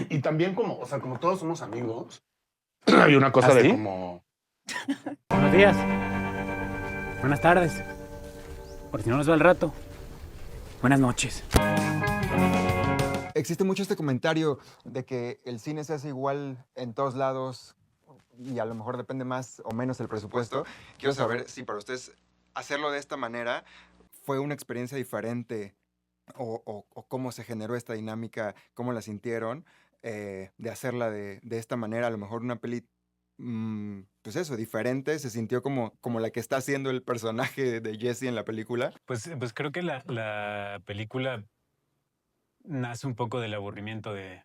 Y también como, o sea, como todos somos amigos, hay una cosa ¿Ah, de sí? como... Buenos días. Buenas tardes. Por si no nos ve al rato. Buenas noches. Existe mucho este comentario de que el cine se hace igual en todos lados y a lo mejor depende más o menos el presupuesto. Quiero saber si para ustedes hacerlo de esta manera fue una experiencia diferente o cómo se generó esta dinámica, cómo la sintieron de hacerla de esta manera. A lo mejor una peli, pues eso, diferente, se sintió como la que está haciendo el personaje de Jesse en la película. Pues creo que la película nace un poco del aburrimiento de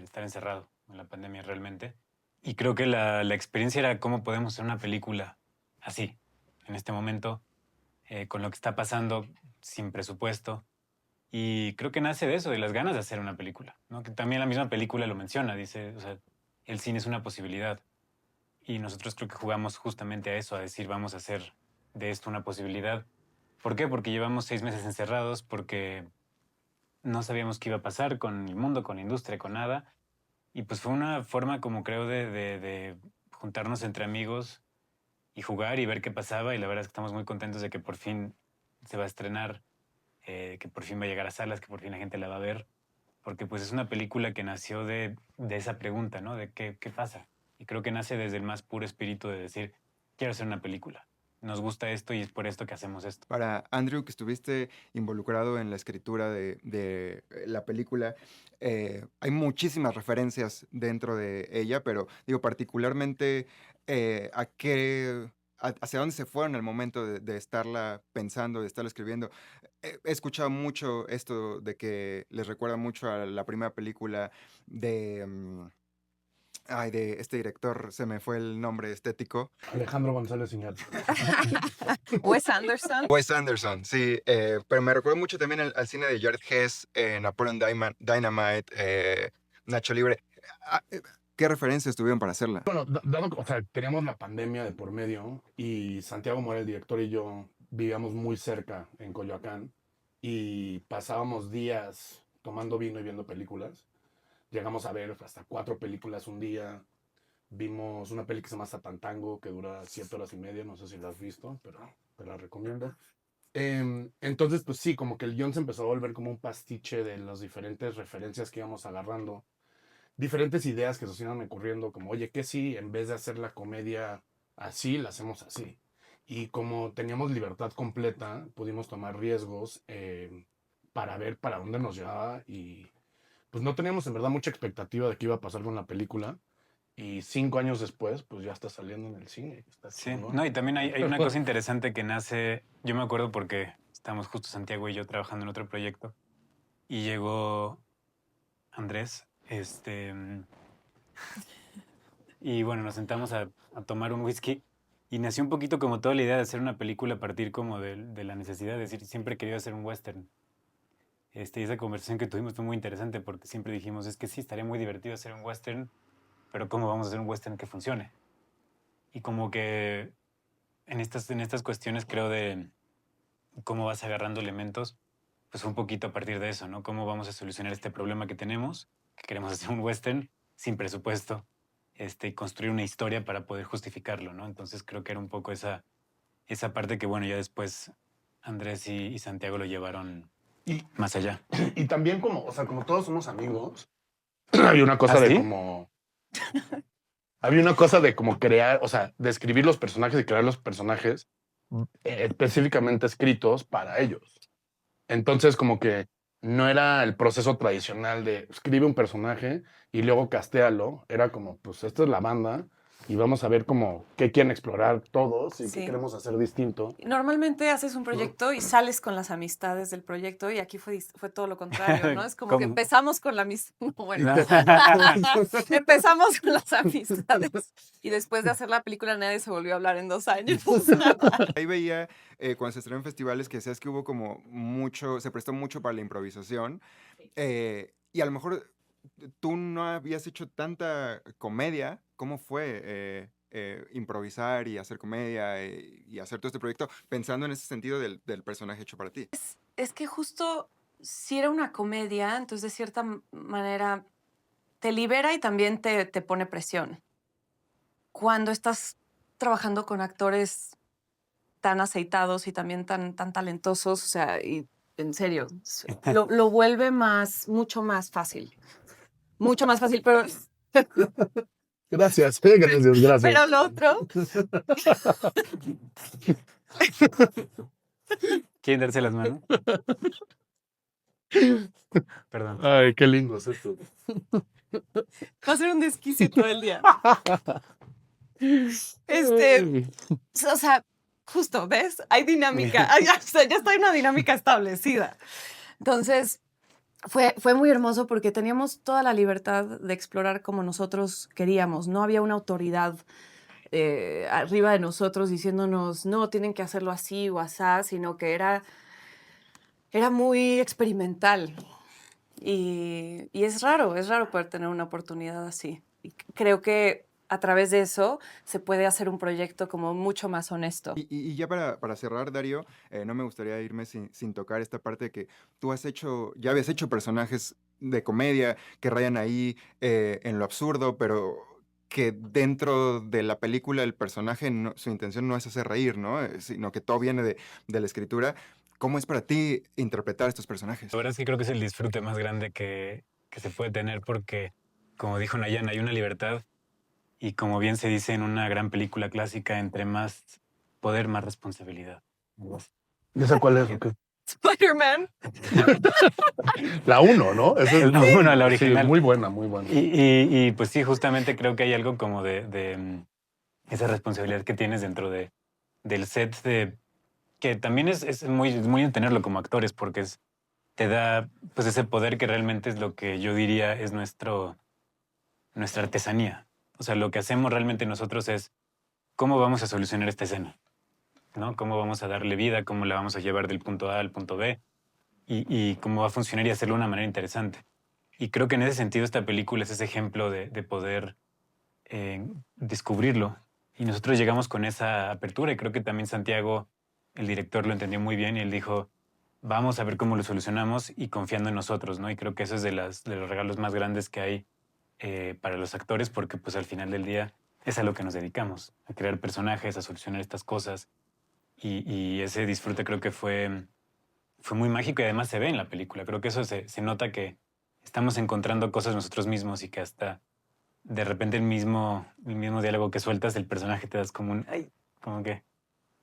estar encerrado en la pandemia realmente. Y creo que la experiencia era cómo podemos hacer una película así, en este momento, con lo que está pasando, sin presupuesto. Y creo que nace de eso, de las ganas de hacer una película, ¿no? Que también la misma película lo menciona, dice, o sea, el cine es una posibilidad. Y nosotros creo que jugamos justamente a eso, a decir, vamos a hacer de esto una posibilidad. ¿Por qué? Porque llevamos 6 meses encerrados, porque no sabíamos qué iba a pasar con el mundo, con la industria, con nada. Y pues fue una forma, como creo, de juntarnos entre amigos y jugar y ver qué pasaba. Y la verdad es que estamos muy contentos de que por fin se va a estrenar, que por fin va a llegar a salas, que por fin la gente la va a ver. Porque pues es una película que nació de esa pregunta, ¿no? De qué pasa. Y creo que nace desde el más puro espíritu de decir, quiero hacer una película. Nos gusta esto y es por esto que hacemos esto. Para Andrew, que estuviste involucrado en la escritura de la película, hay muchísimas referencias dentro de ella, pero digo, particularmente, ¿a qué, hacia dónde se fueron al momento de estarla pensando, de estarla escribiendo? He escuchado mucho esto de que les recuerda mucho a la primera película de... ay, de este director, se me fue el nombre estético. Alejandro González Iñárritu. Wes Anderson. Wes Anderson, sí, pero me recuerdo mucho también al cine de Jared Hess, Napoleon Dynamite, Nacho Libre. Ah, ¿Qué referencias tuvieron para hacerla? Bueno, dado, o sea, teníamos la pandemia de por medio y Santiago Morel, el director, y yo vivíamos muy cerca en Coyoacán y pasábamos días tomando vino y viendo películas. Llegamos a ver hasta 4 películas un día. Vimos una peli que se llama Satantango, que dura 7 horas y media, no sé si la has visto, pero te la recomiendo. Entonces, pues sí, como que el guión se empezó a volver como un pastiche de las diferentes referencias que íbamos agarrando, diferentes ideas que se iban ocurriendo, como, oye, ¿qué si en vez de hacer la comedia así, la hacemos así? Y como teníamos libertad completa, pudimos tomar riesgos para ver para dónde nos llevaba y pues no teníamos en verdad mucha expectativa de qué iba a pasar con la película. Y 5 años después, pues ya está saliendo en el cine. Está Sí, chingón. no, y también hay una cosa interesante que nace, yo me acuerdo porque estábamos justo Santiago y yo trabajando en otro proyecto y llegó Andrés, y bueno, nos sentamos a tomar un whisky y nació un poquito como toda la idea de hacer una película a partir como de la necesidad de decir, siempre he querido hacer un western. Y esa conversación que tuvimos fue muy interesante porque siempre dijimos, es que sí, estaría muy divertido hacer un western, pero ¿cómo vamos a hacer un western que funcione? Y como que en estas cuestiones creo de cómo vas agarrando elementos, pues un poquito a partir de eso, ¿no? ¿Cómo vamos a solucionar este problema que tenemos? Que queremos hacer un western sin presupuesto, y construir una historia para poder justificarlo, ¿no? Entonces creo que era un poco esa parte que, bueno, ya después Andrés y Santiago lo llevaron Y, más allá. y también como, o sea, como todos somos amigos, había una cosa ¿Ah, de sí? como... Había una cosa de como crear, o sea, de escribir los personajes y crear los personajes específicamente escritos para ellos. Entonces, como que no era el proceso tradicional de escribe un personaje y luego castéalo. Era como, pues esta es la banda y vamos a ver como qué quieren explorar todos y qué Sí. queremos hacer distinto. Normalmente haces un ¿No? proyecto y sales con las amistades del proyecto y aquí fue todo lo contrario, ¿no? Es como que ¿Cómo? empezamos con la amistad, bueno, empezamos con las amistades y después de hacer la película nadie se volvió a hablar en 2 años. Ahí veía, cuando se estrenó en festivales, que decías que hubo como mucho, se prestó mucho para la improvisación. Y a lo mejor tú no habías hecho tanta comedia. ¿Cómo fue improvisar y hacer comedia y hacer todo este proyecto pensando en ese sentido del personaje hecho para ti? Es que justo si era una comedia, entonces de cierta manera te libera y también te pone presión. Cuando estás trabajando con actores tan aceitados y también tan talentosos, o sea, y en serio, lo vuelve mucho más fácil. Mucho más fácil, pero Gracias, gracias. pero lo otro, ¿Quieren darse las manos? Perdón. Ay, qué lindo es esto. va a ser un desquicio todo el día. O sea, justo, ¿ves? Hay dinámica. O sea, ya está una dinámica establecida. Entonces, fue muy hermoso porque teníamos toda la libertad de explorar como nosotros queríamos. No había una autoridad arriba de nosotros diciéndonos, no, tienen que hacerlo así o asá, sino que era muy experimental. Y es raro poder tener una oportunidad así. Y creo que a través de eso se puede hacer un proyecto como mucho más honesto. Y ya para cerrar, Darío, no me gustaría irme sin tocar esta parte de que tú ya habías hecho personajes de comedia que rayan ahí en lo absurdo, pero que dentro de la película el personaje, su intención no es hacer reír, ¿no? Sino que todo viene de la escritura. ¿Cómo es para ti interpretar estos personajes? La verdad es que creo que es el disfrute más grande que se puede tener porque, como dijo Nayan, hay una libertad y como bien se dice en una gran película clásica, entre más poder, más responsabilidad. ¿Y esa cuál es? ¿O qué? Spider-Man. La 1, ¿no? Esa Es la uno, la original. Sí, muy buena, muy buena. Y pues sí, justamente creo que hay algo como de esa responsabilidad que tienes dentro del set, que también es muy de tenerlo como actores, porque te da pues ese poder que realmente es lo que yo diría es nuestra artesanía. O sea, lo que hacemos realmente nosotros es cómo vamos a solucionar esta escena, ¿no? Cómo vamos a darle vida, cómo la vamos a llevar del punto A al punto B y cómo va a funcionar y hacerlo de una manera interesante. Y creo que en ese sentido esta película es ese ejemplo de poder descubrirlo. Y nosotros llegamos con esa apertura y creo que también Santiago, el director, lo entendió muy bien y él dijo, vamos a ver cómo lo solucionamos y confiando en nosotros, ¿no? Y creo que eso es de los regalos más grandes que hay para los actores porque pues al final del día es a lo que nos dedicamos, a crear personajes, a solucionar estas cosas. Y ese disfrute creo que fue muy mágico y además se ve en la película. Creo que eso se nota que estamos encontrando cosas nosotros mismos y que hasta de repente el mismo diálogo que sueltas, el personaje te das como ¡ay! Como que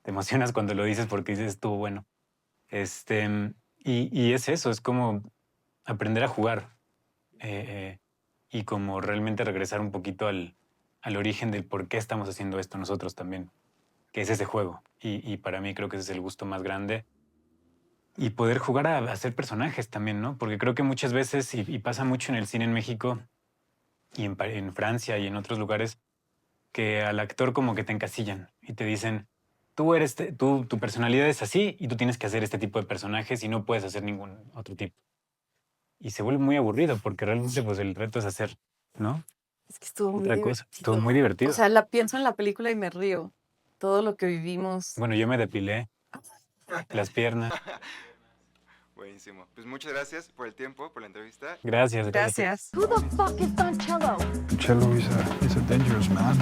te emocionas cuando lo dices porque dices, estuvo bueno. Y es eso, es como aprender a jugar y como realmente regresar un poquito al origen del por qué estamos haciendo esto nosotros también, que es ese juego. Y para mí creo que ese es el gusto más grande. Y poder jugar a hacer personajes también, ¿no? Porque creo que muchas veces, y pasa mucho en el cine en México y en Francia y en otros lugares, que al actor como que te encasillan y te dicen, tu personalidad es así y tú tienes que hacer este tipo de personajes y no puedes hacer ningún otro tipo. Y se vuelve muy aburrido porque realmente pues el reto es hacer, ¿no? Es que estuvo muy Otra cosa. divertido. Estuvo muy divertido. O sea, pienso en la película y me río. Todo lo que vivimos. Bueno, yo me depilé las piernas. Buenísimo. Pues muchas gracias por el tiempo, por la entrevista. Gracias. Gracias. Who the fuck is Don Cello? Cello is a dangerous man.